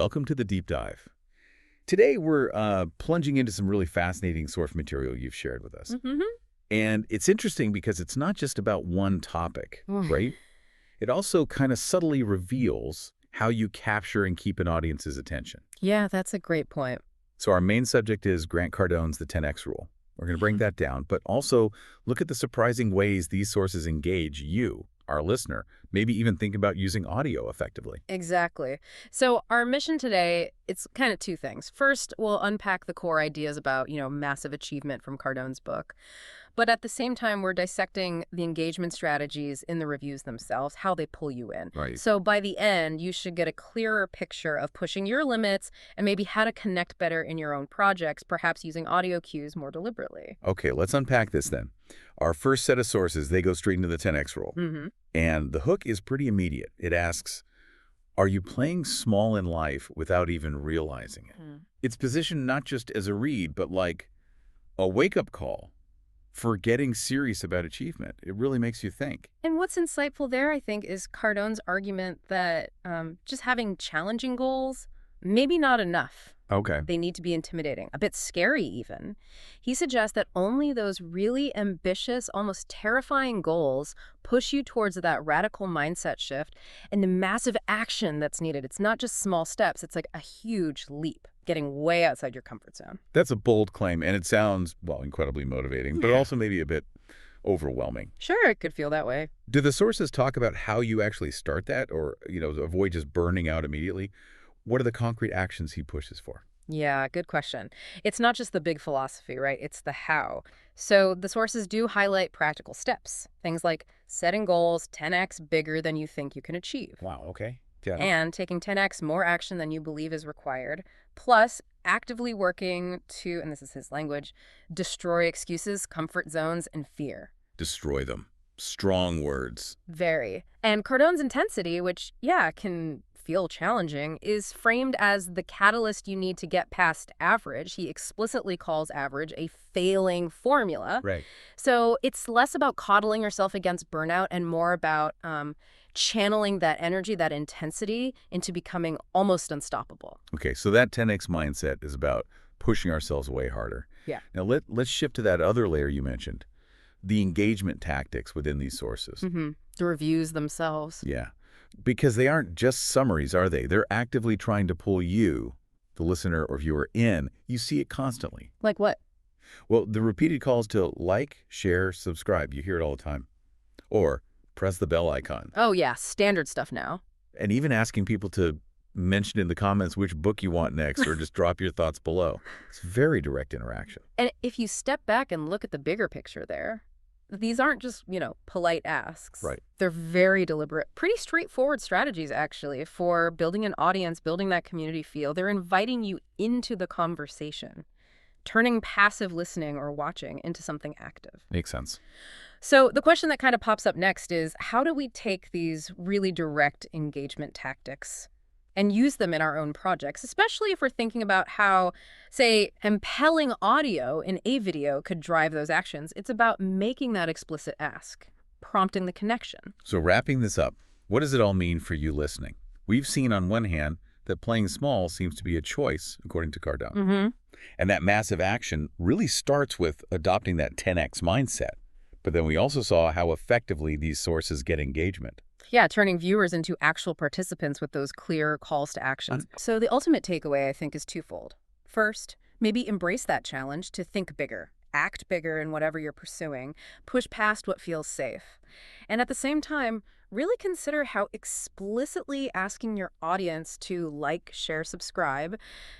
welcome to the deep dive. Today we're plunging into some really fascinating source material you've shared with us. Mm-hmm. And it's interesting because it's not just about one topic, right? It also kind of subtly reveals how you capture and keep an audience's attention. Yeah, that's a great point. So our main subject is Grant Cardone's The 10X Rule. We're going to bring that down, but also look at the surprising ways these sources engage you, our listener, maybe even think about using audio effectively. Exactly. So our mission today, it's kind of two things. First, we'll unpack the core ideas about, massive achievement from Cardone's book. But at the same time, we're dissecting the engagement strategies in the reviews themselves, how they pull you in. Right. So by the end, you should get a clearer picture of pushing your limits and maybe how to connect better in your own projects, perhaps using audio cues more deliberately. Okay, let's unpack this then. Our first set of sources, they go straight into the 10X rule. Mm-hmm. And the hook is pretty immediate. It asks, are you playing small in life without even realizing it? It's positioned not just as a read, but like a wake-up call for getting serious about achievement. It really makes you think. And what's insightful there, I think, is Cardone's argument that just having challenging goals, maybe not enough. Okay. They need to be intimidating, a bit scary even. He suggests that only those really ambitious, almost terrifying goals push you towards that radical mindset shift and the massive action that's needed. It's not just small steps. It's like a huge leap, getting way outside your comfort zone. That's a bold claim, and it sounds, well, incredibly motivating, but also maybe a bit overwhelming. Sure, it could feel that way. Do the sources talk about how you actually start that or, to avoid just burning out immediately? What are the concrete actions he pushes for? Yeah, good question. It's not just the big philosophy, right? It's the how. So the sources do highlight practical steps, things like setting goals 10x bigger than you think you can achieve. Wow, okay. Yeah. And taking 10x more action than you believe is required, plus actively working to, and this is his language, destroy excuses, comfort zones, and fear. Destroy them. Strong words. Very. And Cardone's intensity, which, can feel challenging, is framed as the catalyst you need to get past average. He explicitly calls average a failing formula. Right. So it's less about coddling yourself against burnout and more about channeling that energy, that intensity into becoming almost unstoppable. Okay, so that 10X mindset is about pushing ourselves way harder. Yeah. Now let's shift to that other layer you mentioned, the engagement tactics within these sources. Mm-hmm. The reviews themselves. Yeah, because they aren't just summaries, are they? They're actively trying to pull you, the listener or viewer, in. You see it constantly. Like what? Well, the repeated calls to like, share, subscribe. You hear it all the time. Or press the bell icon. Oh, yeah, standard stuff now. And even asking people to mention in the comments which book you want next or just drop your thoughts below. It's very direct interaction. And if you step back and look at the bigger picture there, these aren't just, polite asks. Right. They're very deliberate, pretty straightforward strategies, actually, for building an audience, building that community feel. They're inviting you into the conversation, turning passive listening or watching into something active. Makes sense. So the question that kind of pops up next is, how do we take these really direct engagement tactics and use them in our own projects, especially if we're thinking about how, say, impelling audio in a video could drive those actions? It's about making that explicit ask, prompting the connection. So wrapping this up, what does it all mean for you listening? We've seen on one hand that playing small seems to be a choice, according to Cardone. Mm-hmm. And that massive action really starts with adopting that 10X mindset. But then we also saw how effectively these sources get engagement. Yeah, turning viewers into actual participants with those clear calls to action. So the ultimate takeaway, I think, is twofold. First, maybe embrace that challenge to think bigger, act bigger in whatever you're pursuing, push past what feels safe. And at the same time, really consider how explicitly asking your audience to like, share, subscribe,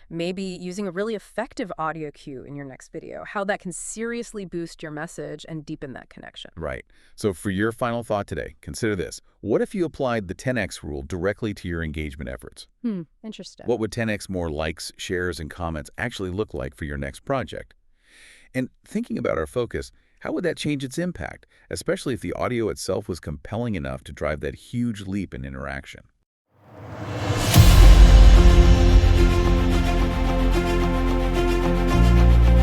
maybe using a really effective audio cue in your next video, how that can seriously boost your message and deepen that connection. Right. So for your final thought today, consider this. What if you applied the 10X rule directly to your engagement efforts? Interesting. What would 10X more likes, shares, and comments actually look like for your next project? And thinking about our focus, how would that change its impact, especially if the audio itself was compelling enough to drive that huge leap in interaction?